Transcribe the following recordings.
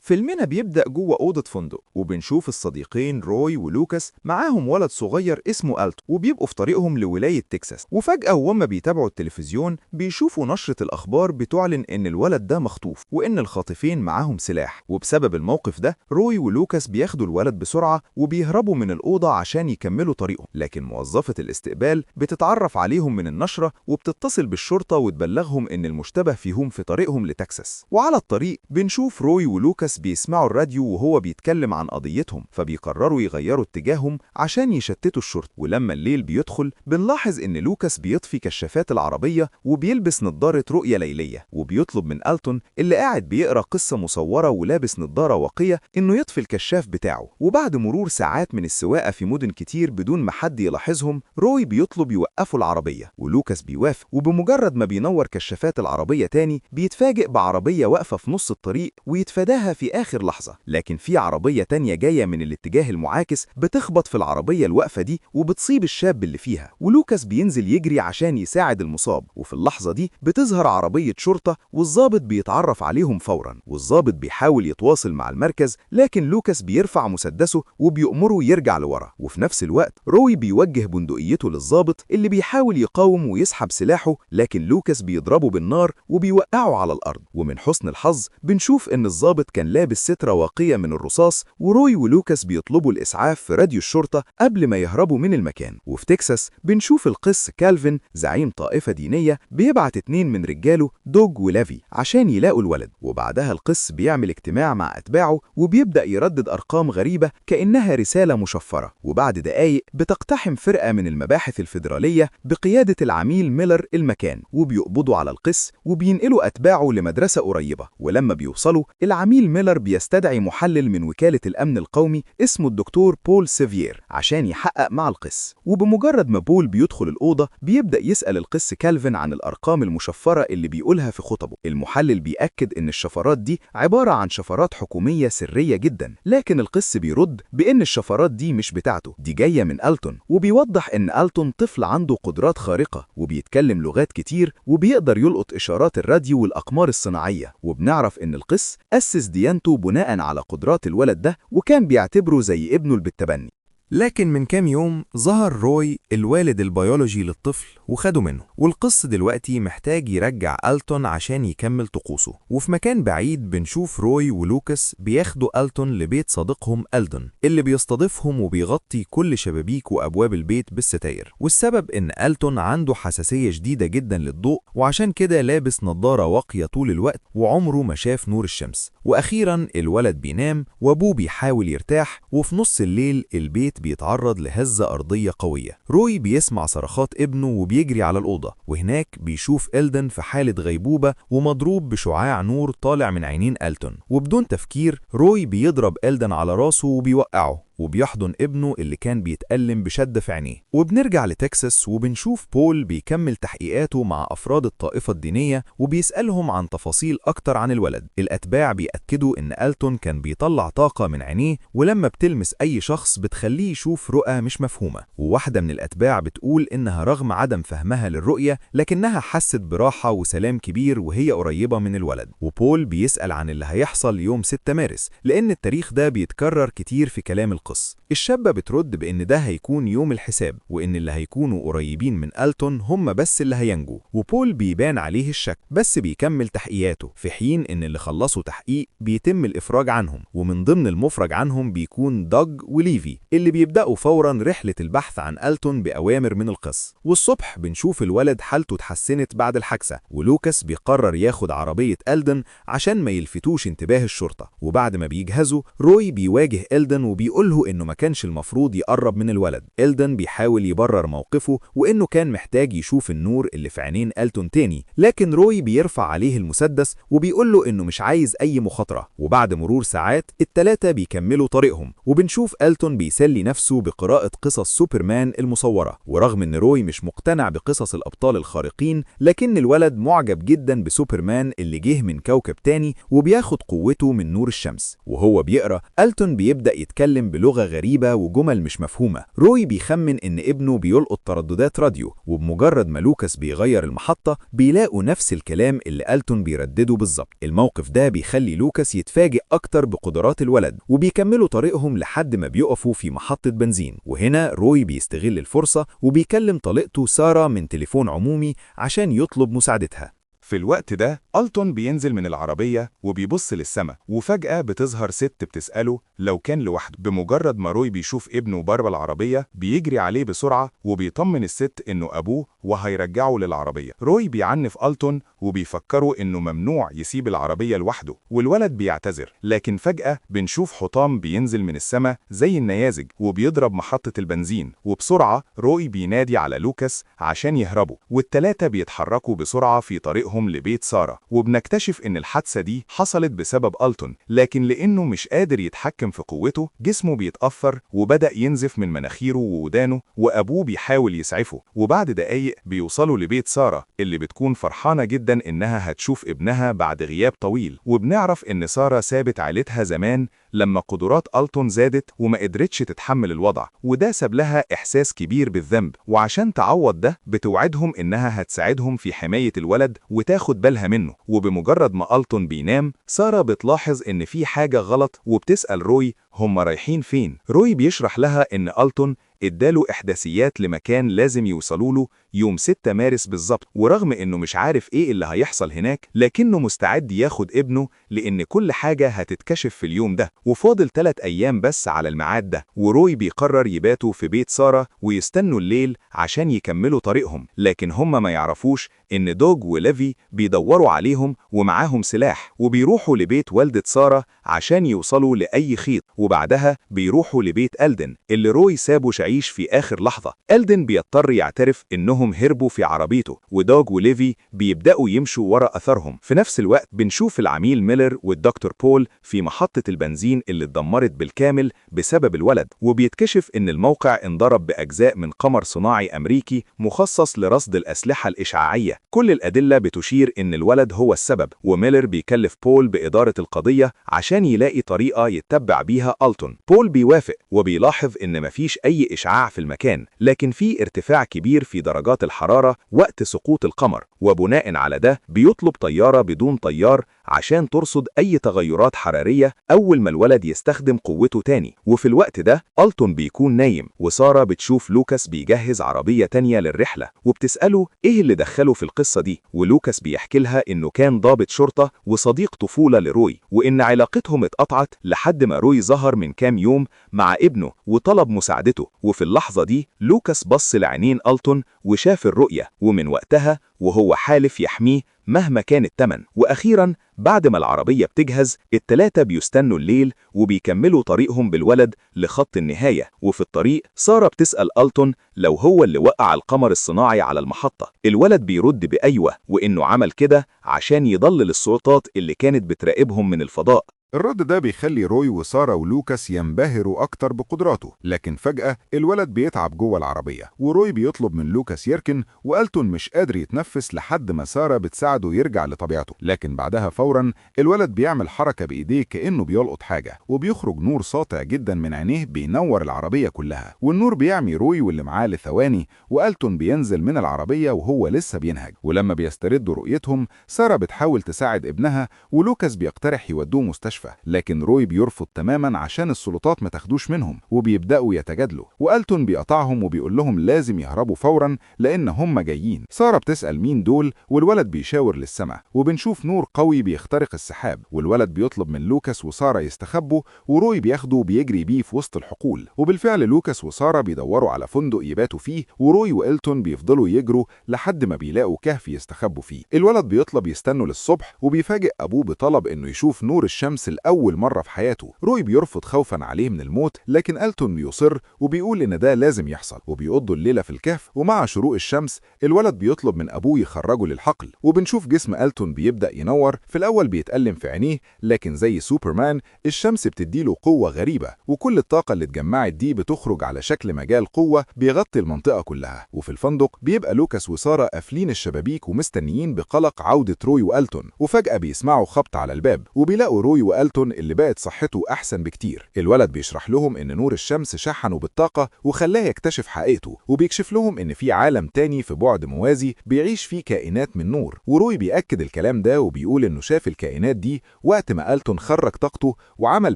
فيلمنا بيبدأ جوه أوضة فندق وبنشوف الصديقين روي ولوكاس معاهم ولد صغير اسمه ألتو وبيبقوا في طريقهم لولاية تكساس. وفجأة وهم بيتابعوا التلفزيون بيشوفوا نشرة الأخبار بتعلن إن الولد ده مخطوف وإن الخاطفين معاهم سلاح. وبسبب الموقف ده روي ولوكاس بياخدوا الولد بسرعة وبيهربوا من الأوضة عشان يكملوا طريقهم، لكن موظفة الاستقبال بتتعرف عليهم من النشرة وبتتصل بالشرطة وتبلغهم إن المشتبه فيهم في طريقهم لتكساس. وعلى الطريق بنشوف روي ولوكاس بيسمعوا الراديو وهو بيتكلم عن قضيتهم، فبيقرروا يغيروا اتجاههم عشان يشتتوا الشرطة. ولما الليل بيدخل بنلاحظ إن لوكاس بيطفي كشافات العربية وبيلبس نظارة رؤية ليلية، وبيطلب من ألتون اللي قاعد بيقرأ قصة مصورة ولابس نظارة واقية إنه يطفي الكشاف بتاعه. وبعد مرور ساعات من السواقة في مدن كتير بدون ما حد يلاحظهم، روي بيطلب يوقفوا العربية ولوكاس بيوافق، وبمجرد ما بينور كشافات العربية تاني بيتفاجئ بعربية واقفة في نص الطريق ويتفاداها في آخر لحظة. لكن في عربية تانية جاية من الاتجاه المعاكس بتخبط في العربية الواقفة دي وبتصيب الشاب اللي فيها، ولوكاس بينزل يجري عشان يساعد المصاب. وفي اللحظة دي بتظهر عربية شرطة والضابط بيتعرف عليهم فورا، والضابط بيحاول يتواصل مع المركز لكن لوكاس بيرفع مسدسه وبيأمره يرجع لورا. وفي نفس الوقت روي بيوجه بندقيته للضابط اللي بيحاول يقاوم ويسحب سلاحه، لكن لوكاس بيضربه بالنار وبيوقعه على الأرض. ومن حسن الحظ بنشوف إن الضابط كان لابس سترة واقية من الرصاص، وروي ولوكاس بيطلبوا الإسعاف في راديو الشرطة قبل ما يهربوا من المكان. وفي تكساس بنشوف القس كالفين زعيم طائفة دينية بيبعت 2 من رجاله دوج ولافي عشان يلاقوا الولد. وبعدها القس بيعمل اجتماع مع أتباعه وبيبدأ يردد أرقام غريبة كأنها رسالة مشفرة. وبعد دقايق بتقتحم فرقة من المباحث الفيدرالية بقيادة العميل ميلر المكان، وبيقبضوا على القس وبينقلوا أتباعه لمدرسة قريبة. ولما بيوصلوا العميل ميلر بيستدعي محلل من وكالة الأمن القومي اسمه الدكتور بول سيفير عشان يحقق مع القس. وبمجرد ما بول بيدخل الأوضة بيبدأ يسأل القس كالفين عن الأرقام المشفرة اللي بيقولها في خطبه. المحلل بيأكد إن الشفرات دي عبارة عن شفرات حكومية سرية جدا، لكن القس بيرد بإن الشفرات دي مش بتاعته، دي جاية من ألتون. وبيوضح إن ألتون طفل عنده قدرات خارقة وبيتكلم لغات كتير وبيقدر يلقط إشارات الراديو والأقمار الصناعية. وبنعرف إن القس أسس ديانته بناء على قدرات الولد ده وكان بيعتبره زي ابنه بالتبني. لكن من كام يوم ظهر روي الوالد البيولوجي للطفل وخده منه، والقس دلوقتي محتاج يرجع ألتون عشان يكمل طقوسه. وفي مكان بعيد بنشوف روي ولوكاس بياخدوا ألتون لبيت صديقهم ألدون اللي بيستضيفهم وبيغطي كل شبابيك وأبواب البيت بالستاير. والسبب إن ألتون عنده حساسية شديدة جدا للضوء، وعشان كده لابس نظارة واقية طول الوقت وعمره ما شاف نور الشمس. وأخيرا الولد بينام وأبوه بيحاول يرتاح، وفي نص الليل البيت بيتعرض لهزة أرضية قوية. روي بيسمع صرخات ابنه وبيجري على الأوضة، وهناك بيشوف إلدن في حالة غيبوبة ومضروب بشعاع نور طالع من عينين ألتون. وبدون تفكير روي بيضرب إلدن على راسه وبيوقعه، وبيحضن ابنه اللي كان بيتألم بشدة في عينيه. وبنرجع لتكساس وبنشوف بول بيكمل تحقيقاته مع أفراد الطائفة الدينية وبيسألهم عن تفاصيل أكتر عن الولد. الأتباع بيأكدوا إن ألتون كان بيطلع طاقة من عينيه، ولما بتلمس أي شخص بتخليه يشوف رؤى مش مفهومة. وواحدة من الأتباع بتقول إنها رغم عدم فهمها للرؤية لكنها حست براحة وسلام كبير وهي قريبة من الولد. وبول بيسأل عن اللي هيحصل يوم 6 مارس لأن التاريخ ده بيتكرر كتير في كلام القصة. الشابة بترد بإن ده هيكون يوم الحساب، وإن اللي هيكونوا قريبين من ألتون هم بس اللي هينجوا. وبول بيبان عليه الشك بس بيكمل تحقيقاته، في حين إن اللي خلصوا تحقيق بيتم الإفراج عنهم. ومن ضمن المفرج عنهم بيكون دوج وليفي اللي بيبدأوا فورا رحلة البحث عن ألتون بأوامر من القس. والصبح بنشوف الولد حالته اتحسنت بعد الحادثة، ولوكاس بيقرر ياخد عربية ألدن عشان ما يلفتوش انتباه الشرطة. وبعد ما بيجهزوا روي بيواجه ألدن وبيقوله إنه ما كانش المفروض يقرب من الولد. إلدن بيحاول يبرر موقفه وإنه كان محتاج يشوف النور اللي في عينين ألتون تاني، لكن روي بيرفع عليه المسدس وبيقوله إنه مش عايز أي مخاطرة. وبعد مرور ساعات التلاتة بيكملوا طريقهم، وبنشوف ألتون بيسلي نفسه بقراءة قصص سوبرمان المصورة. ورغم إن روي مش مقتنع بقصص الأبطال الخارقين، لكن الولد معجب جدا بسوبرمان اللي جه من كوكب تاني وبياخد قوته من نور الشمس. وهو بيقرأ ألتون بيبدأ يتكلم بلغة بلغة غريبة وجمل مش مفهومة. روي بيخمن إن ابنه بيلقط ترددات راديو، وبمجرد ما لوكاس بيغير المحطة بيلاقوا نفس الكلام اللي ألتون بيردده بالظبط. الموقف ده بيخلي لوكاس يتفاجئ أكتر بقدرات الولد، وبيكملوا طريقهم لحد ما بيقفوا في محطة بنزين. وهنا روي بيستغل الفرصة وبيكلم طليقته سارة من تليفون عمومي عشان يطلب مساعدتها. في الوقت ده ألتون بينزل من العربية وبيبص للسما، وفجأة بتظهر ست بتسأله لو كان لوحده. بمجرد ما روي بيشوف ابنه بره العربية بيجري عليه بسرعة وبيطمن الست إنه أبوه وهيرجعه للعربية. روي بيعنف ألتون وبيفكره إنه ممنوع يسيب العربية لوحده، والولد بيعتذر. لكن فجأة بنشوف حطام بينزل من السما زي النيازج وبيضرب محطة البنزين، وبسرعة روي بينادي على لوكاس عشان يهربوا، والتلاتة بيتحركوا بسرعة في طريقهم لبيت سارة. وبنكتشف إن الحادثة دي حصلت بسبب ألتون، لكن لأنه مش قادر يتحكم في قوته جسمه بيتأثر وبدأ ينزف من مناخيره وودانه، وأبوه بيحاول يسعفه. وبعد دقايق بيوصلوا لبيت سارة اللي بتكون فرحانة جدا إنها هتشوف ابنها بعد غياب طويل. وبنعرف إن سارة سابت عيلتها زمان لما قدرات ألتون زادت وما قدرتش تتحمل الوضع، وده ساب لها إحساس كبير بالذنب. وعشان تعوض ده بتوعدهم إنها هتساعدهم في حماية الولد وتاخد بالها منه. وبمجرد ما ألتون بينام سارة بتلاحظ إن في حاجة غلط وبتسأل روي هم رايحين فين. روي بيشرح لها إن ألتون اداله إحداثيات لمكان لازم يوصلوا له يوم 6 مارس بالظبط، ورغم إنه مش عارف إيه اللي هيحصل هناك لكنه مستعد ياخد ابنه لأن كل حاجة هتتكشف في اليوم ده. وفاضل 3 أيام بس على الميعاد ده، وروي بيقرر يباتوا في بيت سارة ويستنوا الليل عشان يكملوا طريقهم. لكن هم ما يعرفوش إن دوج وليفي بيدوروا عليهم ومعاهم سلاح، وبيروحوا لبيت والدة سارة عشان يوصلوا لأي خيط. وبعدها بيروحوا لبيت ألدن اللي روي سابه يعيش في آخر لحظة. ألدن بيضطر يعترف إنهم هربوا في عربيته، ودوج وليفي بيبدأوا يمشوا ورا أثرهم. في نفس الوقت بنشوف العميل ميلر والدكتور بول في محطة البنزين اللي اتدمرت بالكامل بسبب الولد، وبيتكشف إن الموقع انضرب بأجزاء من قمر صناعي أمريكي مخصص لرصد الأسلحة الإشعاعية. كل الأدلة بتشير إن الولد هو السبب، وميلر بيكلف بول بإدارة القضية عشان يلاقي طريقة يتبع بيها ألتون. بول بيوافق وبيلاحظ إن مفيش أي إشعاع في المكان، لكن في ارتفاع كبير في درجات الحرارة وقت سقوط القمر، وبناء على ده بيطلب طيارة بدون طيار عشان ترصد أي تغيرات حرارية أول ما الولد يستخدم قوته تاني. وفي الوقت ده ألتون بيكون نايم، وسارة بتشوف لوكاس بيجهز عربية تانية للرحلة وبتسأله إيه اللي دخله في القصة دي. ولوكاس بيحكي لها إنه كان ضابط شرطة وصديق طفولة لروي، وإن علاقتهم اتقطعت لحد ما روي ظهر من كام يوم مع ابنه وطلب مساعدته. وفي اللحظة دي لوكاس بص لعينين ألتون وشاف الرؤية، ومن وقتها وهو حالف يحميه مهما كان التمن. وأخيراً بعد ما العربية بتجهز التلاتة بيستنوا الليل وبيكملوا طريقهم بالولد لخط النهاية. وفي الطريق سارة بتسأل ألتون لو هو اللي وقع القمر الصناعي على المحطة. الولد بيرد بأيوة، وإنه عمل كده عشان يضلل السلطات اللي كانت بتراقبهم من الفضاء. الرد ده بيخلي روي وسارة ولوكاس ينبهروا أكتر بقدراته، لكن فجأة الولد بيتعب جوه العربية، وروي بيطلب من لوكاس يركن، وألتون مش قادر يتنفس لحد ما سارة بتساعده يرجع لطبيعته. لكن بعدها فورا الولد بيعمل حركة بإيديه كأنه بيلقط حاجة، وبيخرج نور ساطع جدا من عينيه بينور العربية كلها، والنور بيعمي روي واللي معاه لثواني، وألتون بينزل من العربية وهو لسه بينهج. ولما بيستردوا رؤيتهم سارة بتحاول تساعد ابنها، ولوكاس بيقترح يودوه مستشفى، لكن روي بيرفض تماما عشان السلطات ما تاخدوش منهم، وبيبدأوا يتجادلوا. وألتون بيقطعهم وبيقول لهم لازم يهربوا فورا لأن هم جايين. سارة بتسأل مين دول، والولد بيشاور للسماء، وبنشوف نور قوي بيخترق السحاب. والولد بيطلب من لوكاس وسارة يستخبوا، وروي بياخده وبيجري بيه في وسط الحقول. وبالفعل لوكاس وسارة بيدوروا على فندق يباتوا فيه، وروي وإلتون بيفضلوا يجروا لحد ما بيلاقوا كهف يستخبوا فيه. الولد بيطلب يستنوا للصبح، وبيفاجئ أبوه بطلب إنه يشوف نور الشمس لأول مرة في حياته. روي بيرفض خوفا عليه من الموت، لكن ألتون بيصر وبيقول إن ده لازم يحصل، وبيقضوا الليلة في الكهف. ومع شروق الشمس الولد بيطلب من أبوه يخرجه للحقل، وبنشوف جسم ألتون بيبدأ ينور. في الأول بيتألم في عينيه، لكن زي سوبرمان الشمس بتديله قوة غريبة، وكل الطاقة اللي اتجمعت دي بتخرج على شكل مجال قوة بيغطي المنطقة كلها. وفي الفندق بيبقى لوكاس وسارة قافلين الشبابيك ومستنيين بقلق عودة روي وألتون، وفجأة بيسمعوا خبط على الباب، وبيلاقوا روي وألتون اللي بقت صحته أحسن بكتير. الولد بيشرح لهم إن نور الشمس شحنه بالطاقة وخلاه يكتشف حقيقته، وبيكشف لهم إن في عالم تاني في بعد موازي بيعيش فيه كائنات من نور. وروي بيأكد الكلام ده وبيقول إنه شاف الكائنات دي وقت ما ألتون خرج طاقته وعمل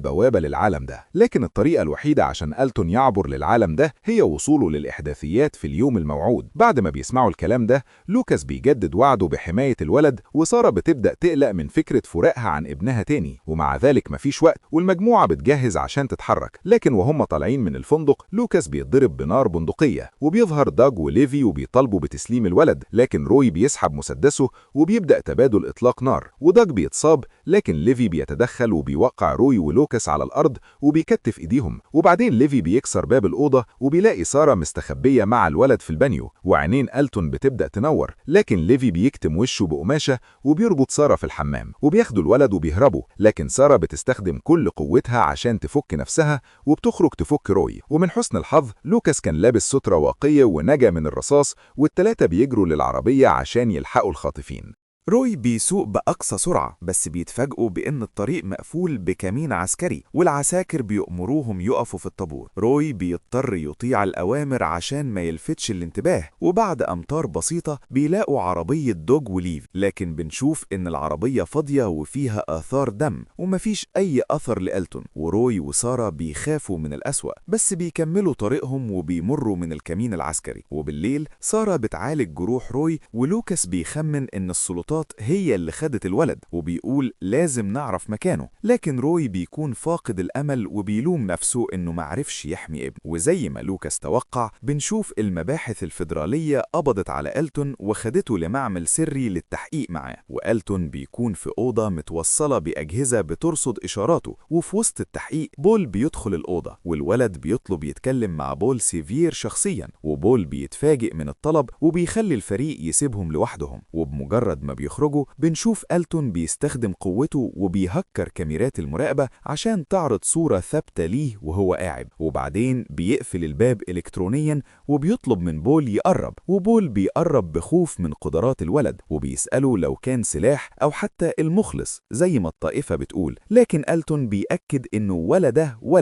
بوابة للعالم ده. لكن الطريقة الوحيدة عشان ألتون يعبر للعالم ده هي وصوله للإحداثيات في اليوم الموعود. بعد ما بيسمعوا الكلام ده، لوكاس بيجدد وعده بحماية الولد، وسارة بتبدأ تقلق من فكرة فراقها عن ابنها تاني. ومع ذلك مفيش وقت والمجموعة بتجهز عشان تتحرك. لكن وهم طالعين من الفندق، لوكاس بيتضرب بنار بندقية، وبيظهر داج وليفي وبيطالبوا بتسليم الولد. لكن روي بيسحب مسدسه وبيبدأ تبادل إطلاق نار، وداج بيتصاب، لكن ليفي بيتدخل وبيوقع روي ولوكاس على الأرض وبيكتف إيديهم. وبعدين ليفي بيكسر باب الأوضة وبيلاقي سارة مستخبية مع الولد في البانيو، وعينين ألتون بتبدأ تنور. لكن ليفي بيكتم وشه بقماشة وبيربط سارة في الحمام، وبياخدوا الولد وبيهربوا. لكن سارة بتستخدم كل قوتها عشان تفك نفسها وبتخرج تفك روي. ومن حسن الحظ لوكاس كان لابس سترة واقية ونجا من الرصاص، والتلاتة بيجروا للعربية عشان يلحقوا الخاطفين. روي بيسوق بأقصى سرعة، بس بيتفاجئوا بإن الطريق مقفول بكمين عسكري والعساكر بيأمروهم يقفوا في الطابور. روي بيضطر يطيع الأوامر عشان ما يلفتش الانتباه، وبعد أمتار بسيطة بيلاقوا عربية دوج وليف، لكن بنشوف إن العربية فاضية وفيها آثار دم ومفيش أي أثر لألتون. وروي وسارة بيخافوا من الأسوأ، بس بيكملوا طريقهم وبيمروا من الكمين العسكري. وبالليل سارة بتعالج جروح روي، ولوكاس بيخمن إن السلطات هي اللي خدت الولد وبيقول لازم نعرف مكانه. لكن روي بيكون فاقد الأمل وبيلوم نفسه إنه معرفش يحمي ابنه. وزي ما لوكاس توقع، بنشوف المباحث الفيدرالية قبضت على ألتون وخدته لمعمل سري للتحقيق معاه. وألتون بيكون في أوضة متوصلة بأجهزة بترصد إشاراته، وفي وسط التحقيق بول بيدخل الأوضة، والولد بيطلب يتكلم مع بول سيفير شخصيا. وبول بيتفاجئ من الطلب وبيخلي الفريق يسيبهم لوحدهم. وبمجرد ما بيخرجوا بنشوف ألتون بيستخدم قوته وبيهكر كاميرات المراقبة عشان تعرض صورة ثابتة ليه وهو قاعد. وبعدين بيقفل الباب إلكترونيا وبيطلب من بول يقرب، وبول بيقرب بخوف من قدرات الولد وبيسأله لو كان سلاح أو حتى المخلص زي ما الطائفة بتقول. لكن ألتون بيأكد إنه ولا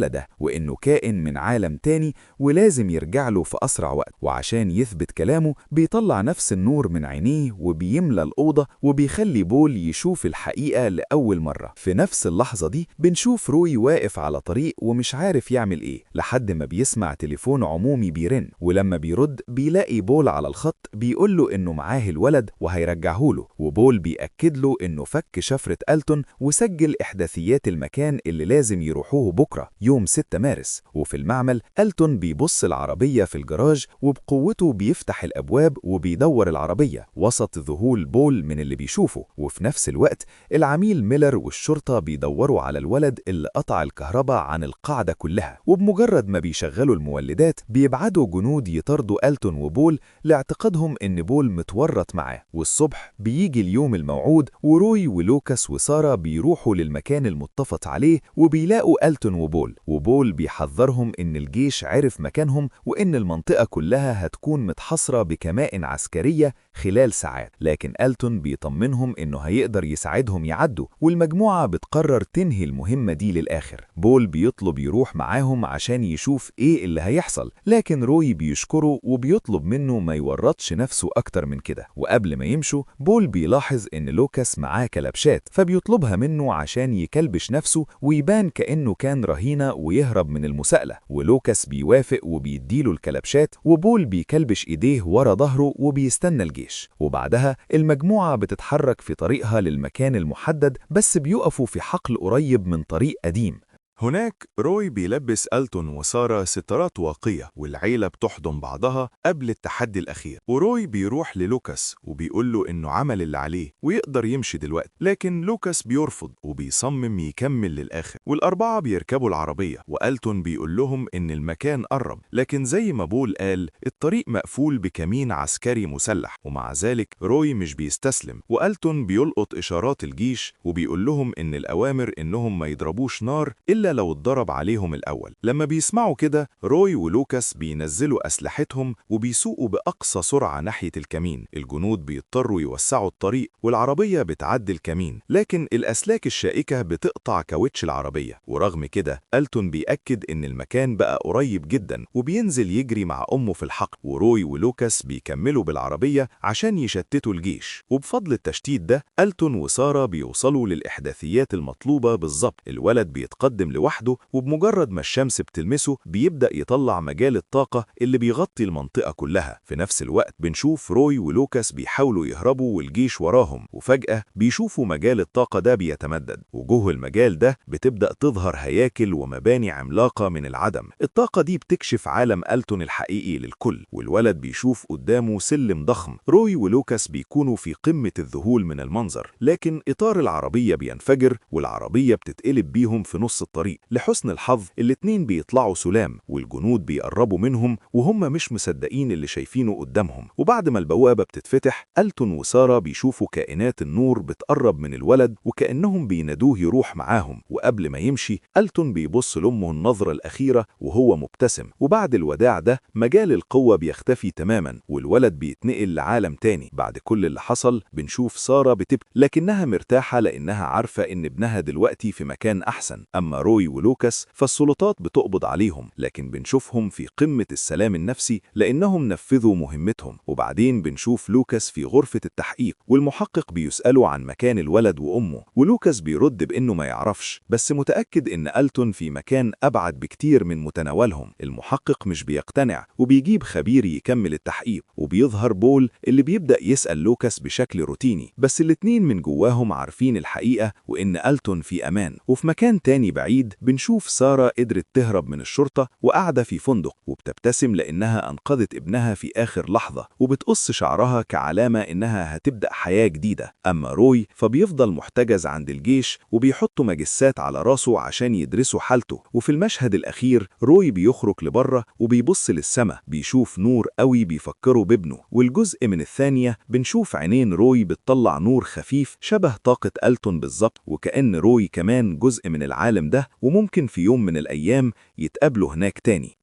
ده وإنه كائن من عالم تاني ولازم يرجع له في أسرع وقت. وعشان يثبت كلامه بيطلع نفس النور من عينيه وبيملى الأوضة وبيخلي بول يشوف الحقيقة لأول مرة. في نفس اللحظة دي بنشوف روي واقف على طريق ومش عارف يعمل ايه، لحد ما بيسمع تليفون عمومي بيرن. ولما بيرد بيلاقي بول على الخط بيقول له انه معاه الولد وهيرجعه له. وبول بيأكد له انه فك شفرة ألتون وسجل احداثيات المكان اللي لازم يروحوه بكرة يوم 6 مارس. وفي المعمل ألتون بيبص العربية في الجراج وبقوته بيفتح الأبواب وبيدور العربية وسط ذهول بول من اللي بيشوفه. وفي نفس الوقت العميل ميلر والشرطة بيدوروا على الولد اللي قطع الكهرباء عن القاعدة كلها. وبمجرد ما بيشغلوا المولدات بيبعدوا جنود يطاردوا ألتون وبول لاعتقادهم ان بول متورط معاه. والصبح بيجي اليوم الموعود، وروي ولوكاس وسارة بيروحوا للمكان المتفق عليه وبيلاقوا ألتون وبول بيحذرهم ان الجيش عرف مكانهم وان المنطقة كلها هتكون متحصرة بكمائن عسكرية خلال ساعات. لكن ألتون بيطمنهم إنه هيقدر يساعدهم يعدوا، والمجموعة بتقرر تنهي المهمة دي للآخر. بول بيطلب يروح معاهم عشان يشوف إيه اللي هيحصل، لكن روي بيشكره وبيطلب منه ما يورطش نفسه أكتر من كده. وقبل ما يمشوا بول بيلاحظ إن لوكاس معاه كلبشات، فبيطلبها منه عشان يكلبش نفسه ويبان كأنه كان رهينة ويهرب من المساءلة. ولوكاس بيوافق وبيديله الكلبشات، وبول بيكلبش إيديه ورا ظهره وبيستنى الجيش. وبعدها المجموعة بتتحرك في طريقها للمكان المحدد، بس بيقفوا في حقل قريب من طريق قديم. هناك روي بيلبس ألتون وسارة سترات واقية، والعيلة بتحضن بعضها قبل التحدي الأخير. وروي بيروح للوكاس وبيقول له إنه عمل اللي عليه ويقدر يمشي دلوقتي، لكن لوكاس بيرفض وبيصمم يكمل للآخر. والأربعة بيركبوا العربية، وألتون بيقول لهم إن المكان قرب، لكن زي ما بول قال الطريق مقفول بكمين عسكري مسلح. ومع ذلك روي مش بيستسلم، وألتون بيلقط إشارات الجيش وبيقول لهم إن الأوامر إنهم ما يضربوش نار إلا إلا لو اتضرب عليهم الأول. لما بيسمعوا كده روي ولوكاس بينزلوا أسلحتهم وبيسوقوا بأقصى سرعة ناحية الكمين. الجنود بيضطروا يوسعوا الطريق والعربية بتعدي الكمين، لكن الأسلاك الشائكة بتقطع كاوتش العربية. ورغم كده ألتون بيأكد إن المكان بقى قريب جدا وبينزل يجري مع أمه في الحقل، وروي ولوكاس بيكملوا بالعربية عشان يشتتوا الجيش. وبفضل التشتيت ده ألتون وسارة بيوصلوا للإحداثيات المطلوبة بالظبط. الولد بيتقدم لوحده، وبمجرد ما الشمس بتلمسه بيبدأ يطلع مجال الطاقة اللي بيغطي المنطقة كلها. في نفس الوقت بنشوف روي ولوكاس بيحاولوا يهربوا والجيش وراهم، وفجأة بيشوفوا مجال الطاقة ده بيتمدد، وجوه المجال ده بتبدأ تظهر هياكل ومباني عملاقة من العدم. الطاقة دي بتكشف عالم ألتون الحقيقي للكل، والولد بيشوف قدامه سلم ضخم. روي ولوكاس بيكونوا في قمة الذهول من المنظر، لكن إطار العربية بينفجر والعربية بتتقلب بيهم في نص الطريق. لحسن الحظ الاتنين بيطلعوا سلام، والجنود بيقربوا منهم وهم مش مصدقين اللي شايفينه قدامهم. وبعد ما البوابة بتتفتح ألتون وسارة بيشوفوا كائنات النور بتقرب من الولد وكأنهم بينادوه يروح معاهم. وقبل ما يمشي ألتون بيبص لأمه النظرة الأخيرة وهو مبتسم. وبعد الوداع ده مجال القوة بيختفي تماما والولد بيتنقل لعالم تاني. بعد كل اللي حصل بنشوف سارة بتبكي، لكنها مرتاحة لأنها عارفة إن ابنها دلوقتي في مكان أحسن. أما روي ولوكاس فالسلطات بتقبض عليهم، لكن بنشوفهم في قمة السلام النفسي لأنهم نفذوا مهمتهم. وبعدين بنشوف لوكاس في غرفة التحقيق والمحقق بيسأله عن مكان الولد وأمه، ولوكاس بيرد بإنه ما يعرفش بس متأكد إن ألتون في مكان أبعد بكتير من متناولهم. المحقق مش بيقتنع وبيجيب خبير يكمل التحقيق، وبيظهر بول اللي بيبدأ يسأل لوكاس بشكل روتيني، بس الاتنين من جواهم عارفين الحقيقة وإن ألتون في أمان. وفي مكان تاني بعيد بنشوف سارة قدرت تهرب من الشرطة وقاعدة في فندق، وبتبتسم لأنها أنقذت ابنها في آخر لحظة، وبتقص شعرها كعلامة إنها هتبدأ حياة جديدة. أما روي فبيفضل محتجز عند الجيش وبيحطوا مجسات على راسه عشان يدرسوا حالته. وفي المشهد الأخير روي بيخرج لبره وبيبص للسماء، بيشوف نور قوي بيفكره بابنه. والجزء من الثانية بنشوف عينين روي بتطلع نور خفيف شبه طاقة ألتون بالظبط، وكأن روي كمان جزء من العالم ده وممكن في يوم من الأيام يتقابلوا هناك تاني.